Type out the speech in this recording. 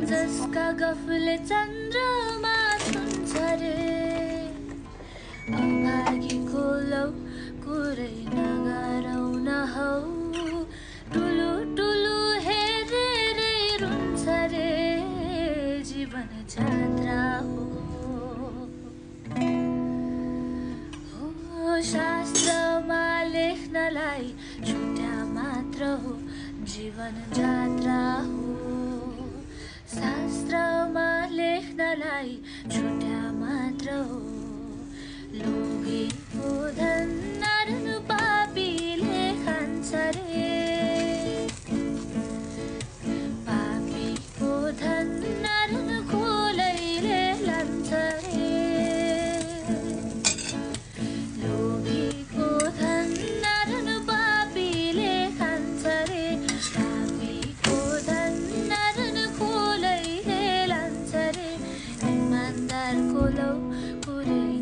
जसका गफले चन्द्रमा छुन्छ रे अभागीको लौ कुरै नगरौ न हौ टुलु टुलु हेरेरै रुन्छ रे जीवन जात्रा हो शास्त्रमा लेख्नलाई छुट्या मात्र हो जीवन जात्रा हो शास्त्रमा लेख्नलाई छुट्या मात्र हो लोभीको धन नरन पापीले खान्छ रे पापीको धन नरन खोलैले लान्छ रे लोभीको धन नरन पापीले खान्छ रे पापीको धन नरन खोलैले लान्छ रे इमानदारको लौ कुरै